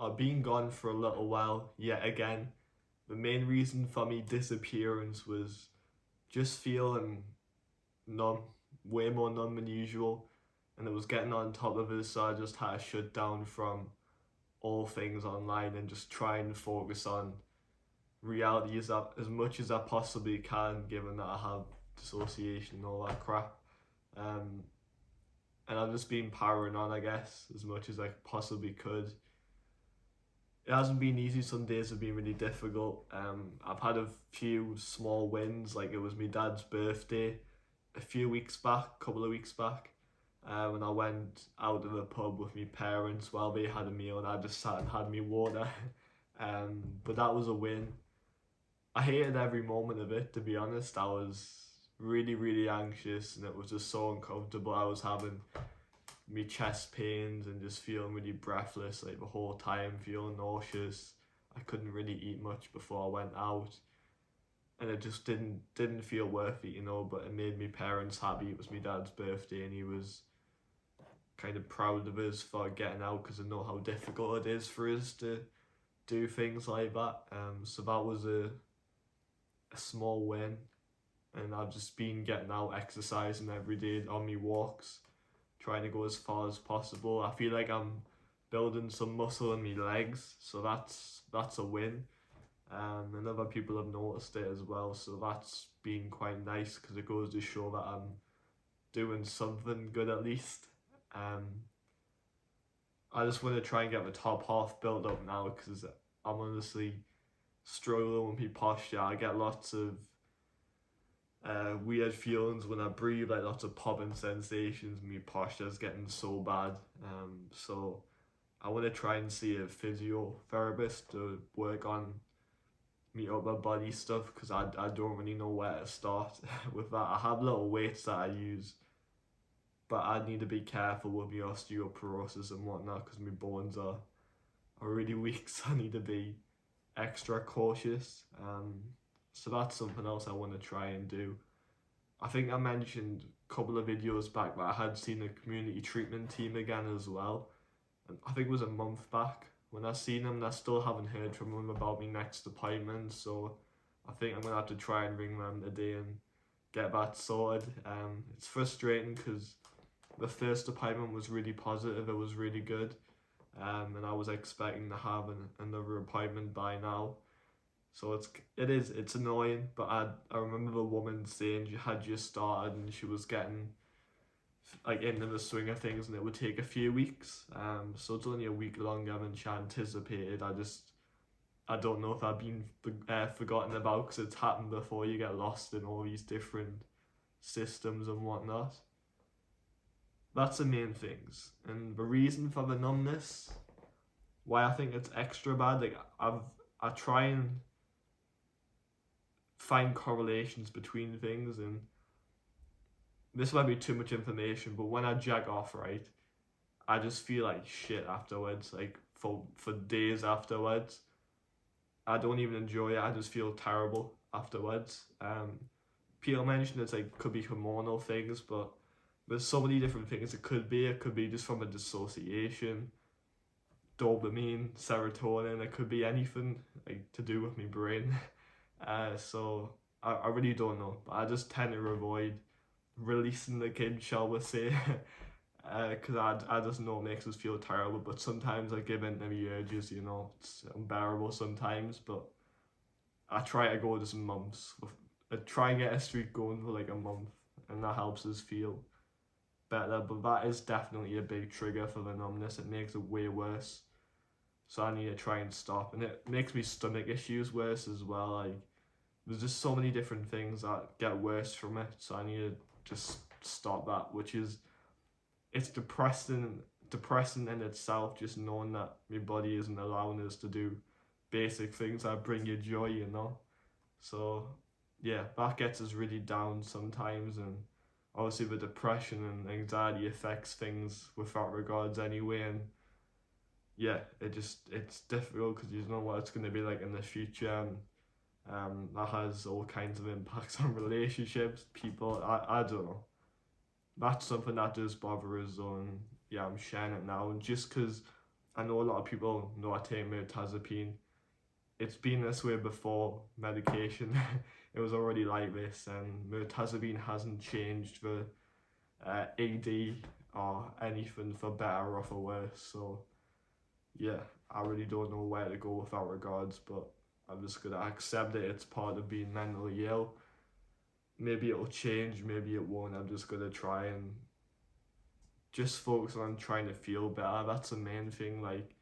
I've been gone for a little while yet again. The main reason for me disappearance was just feeling numb, way more numb than usual, and it was getting on top of it, so I just had to shut down from all things online and just try and focus on reality as much as I possibly can, given that I have dissociation and all that crap. Um, and I've just been powering on, I guess, as much as I possibly could. It hasn't been easy. Some days have been really difficult. I've had a few small wins, like it was my dad's birthday a few weeks back, couple of weeks back, when I went out to the pub with my parents while they had a meal and I just sat and had me water. But that was a win. I hated every moment of it, to be honest. I was really, really anxious and it was just so uncomfortable. I was having me chest pains and just feeling really breathless like the whole time, feeling nauseous. I couldn't really eat much before I went out, and it just didn't feel worth it, But it made my parents happy. It was my dad's birthday, and he was kind of proud of us for getting out because I know how difficult it is for us to do things like that. So that was a small win, and I've just been getting out, exercising every day on my walks, trying to go as far as possible. I feel like I'm building some muscle in my legs, so that's a win. And other people have noticed it as well, so that's been quite nice because it goes to show that I'm doing something good at least. Um, I just want to try and get the top half built up now because I'm honestly struggling with my posture. I get lots of weird feelings when I breathe, like lots of popping sensations. My posture's getting so bad. So I want to try and see a physiotherapist to work on me upper body stuff because I don't really know where to start with that. I have little weights that I use, but I need to be careful with my osteoporosis and whatnot because my bones are really weak, so I need to be extra cautious. So that's something else I want to try and do. I think I mentioned a couple of videos back that I had seen a community treatment team again as well. And I think it was a month back when I seen them, and I still haven't heard from them about my next appointment. So I think I'm gonna have to try and ring them today and get that sorted. It's frustrating because the first appointment was really positive. It was really good. And I was expecting to have another appointment by now. So it's annoying, but I remember the woman saying she had just started and she was getting like into the swing of things and it would take a few weeks. So it's only a week longer than she anticipated. I don't know if I've been forgotten about because it's happened before. You get lost in all these different systems and whatnot. That's the main things, and the reason for the numbness, why I think it's extra bad. Like I try and find correlations between things, and this might be too much information, but when I jack off, right, I just feel like shit afterwards, like for days afterwards. I don't even enjoy it. I just feel terrible afterwards. People mentioned it's like could be hormonal things, but there's so many different things it could be. It could be just from a dissociation, dopamine, serotonin. It could be anything like to do with my brain. So I really don't know. But I just tend to avoid releasing the kid, shall we say, because I just know it makes us feel terrible. But sometimes I give in to the urges. It's unbearable sometimes. But I try to go to some months. I try and get a streak going for like a month, and that helps us feel better, but that is definitely a big trigger for the numbness. It makes it way worse, so I need to try and stop, and it makes me stomach issues worse as well. Like there's just so many different things that get worse from it, so I need to just stop that, which is it's depressing in itself, just knowing that my body isn't allowing us to do basic things that bring you joy. So yeah, that gets us really down sometimes, and obviously the depression and anxiety affects things with that regards anyway. And yeah, it's difficult because you don't know what it's going to be like in the future, and that has all kinds of impacts on relationships, people. I don't know. That's something that does bother us, and yeah, I'm sharing it now. And just because I know a lot of people know I take mirtazapine. It's been this way before medication. It was already like this, and mirtazapine hasn't changed the ED or anything for better or for worse. So yeah, I really don't know where to go with that regards, but I'm just gonna accept it. It's part of being mentally ill. Maybe it'll change, maybe it won't. I'm just gonna try and just focus on trying to feel better. That's the main thing. Like,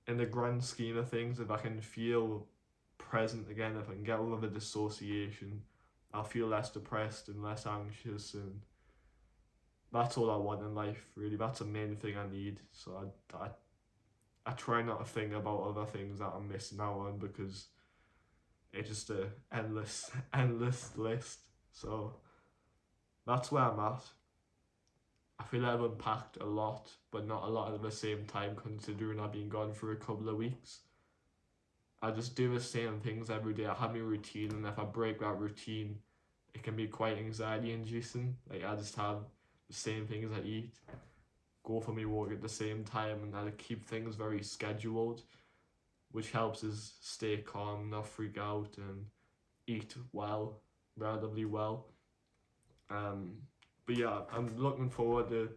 in the grand scheme of things, if I can feel present again, if I can get over the dissociation, I'll feel less depressed and less anxious, and that's all I want in life, really. That's the main thing I need. So I try not to think about other things that I'm missing out on, because it's just a endless list. So that's where I'm at. I feel like I've unpacked a lot, but not a lot at the same time, considering I've been gone for a couple of weeks. I just do the same things every day. I have my routine, and if I break that routine, it can be quite anxiety inducing. Like, I just have the same things I eat, go for my walk at the same time, and I keep things very scheduled, which helps us stay calm, not freak out, and eat well, relatively well. But yeah, I'm looking forward to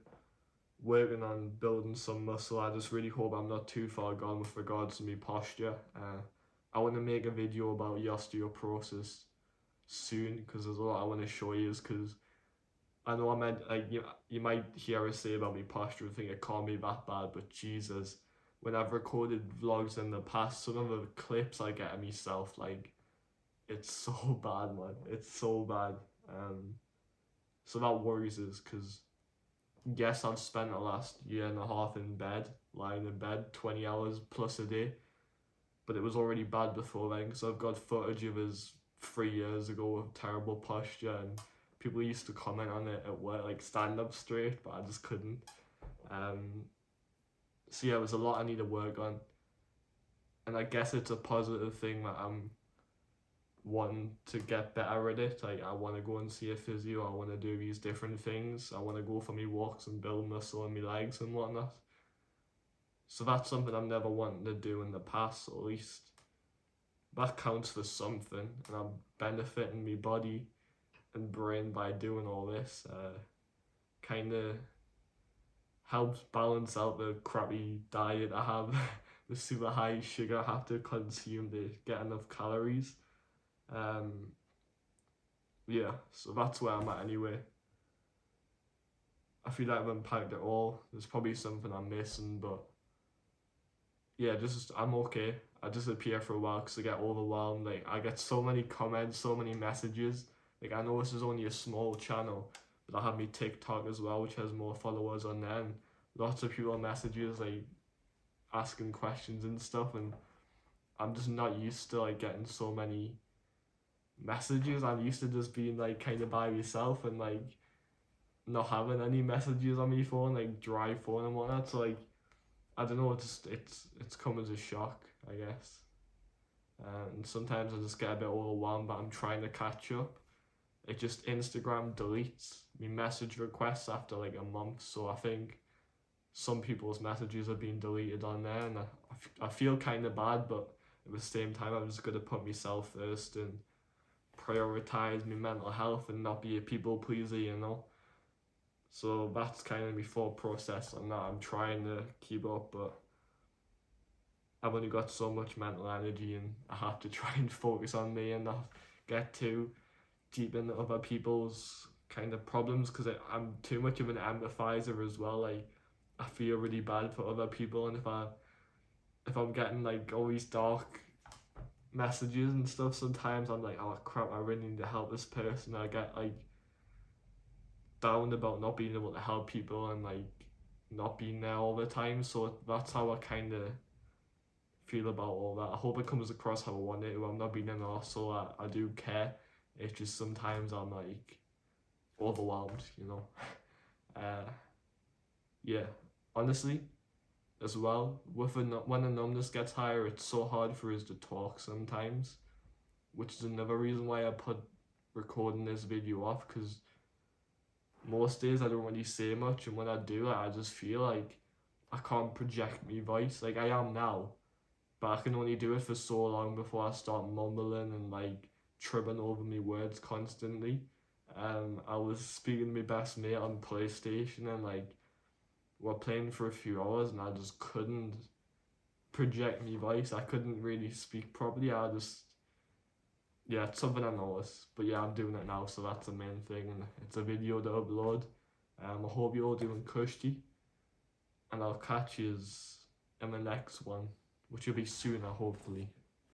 working on building some muscle. I just really hope I'm not too far gone with regards to my posture. I want to make a video about osteoporosis soon, because there's a lot I want to show you. Because I know I meant, like, you might hear us say about my posture and think it can't be that bad, but Jesus, when I've recorded vlogs in the past, some of the clips I get of myself, like, it's so bad, man. It's so bad. So that worries us, because yes, I've spent the last year and a half in bed, lying in bed 20 hours plus a day, but it was already bad before then, because I've got footage of us 3 years ago with terrible posture, and people used to comment on it at work, like, stand up straight, but I just couldn't. So yeah, it was a lot I need to work on, and I guess it's a positive thing that I'm wanting to get better at it. Like, I want to go and see a physio, I want to do these different things, I want to go for me walks and build muscle in my legs and whatnot. So that's something I've never wanted to do in the past, at least that counts for something, and I'm benefiting my body and brain by doing all this. Kind of helps balance out the crappy diet I have, the super high sugar I have to consume to get enough calories. Yeah, so that's where I'm at anyway. I feel like I've unpacked it all. There's probably something I'm missing, but yeah, just I'm okay. I disappear for a while because I get overwhelmed. Like, I get so many comments, so many messages. Like, I know this is only a small channel, but I have my TikTok as well, which has more followers on there, and lots of people messages, like, asking questions and stuff, and I'm just not used to, like, getting so many messages. I'm used to just being, like, kind of by myself and, like, not having any messages on my phone, like dry phone and whatnot. So, like, I don't know, it's come as a shock, I guess. And sometimes I just get a bit overwhelmed, but I'm trying to catch up. It just Instagram deletes me message requests after like a month, so I think some people's messages have been deleted on there, and I feel kind of bad, but at the same time, I'm just gonna put myself first and prioritize my mental health and not be a people pleaser, you know. So that's kind of my thought process on that. I'm trying to keep up, but I've only got so much mental energy, and I have to try and focus on me and not get too deep into other people's kind of problems, because I'm too much of an empathizer as well. Like, I feel really bad for other people, and if I'm getting like all these dark messages and stuff, sometimes I'm like, oh crap, I really need to help this person. I get like down about not being able to help people and like not being there all the time. So that's how I kind of feel about all that. I hope it comes across how I want it. I'm not being an arsehole. I do care. It's just sometimes I'm like overwhelmed, you know. Yeah, honestly, as well, when the numbness gets higher, it's so hard for us to talk sometimes, which is another reason why I put recording this video off, because most days I don't really say much, and when I do, I just feel like I can't project my voice. Like I am now, but I can only do it for so long before I start mumbling and like tripping over my words constantly. I was speaking to my best mate on PlayStation and like we're playing for a few hours and I just couldn't project my voice. I couldn't really speak properly. I just yeah, it's something I noticed. But yeah, I'm doing it now, so that's the main thing and it's a video to upload. I hope you're all doing cushy and I'll catch you in the next one, which will be sooner hopefully.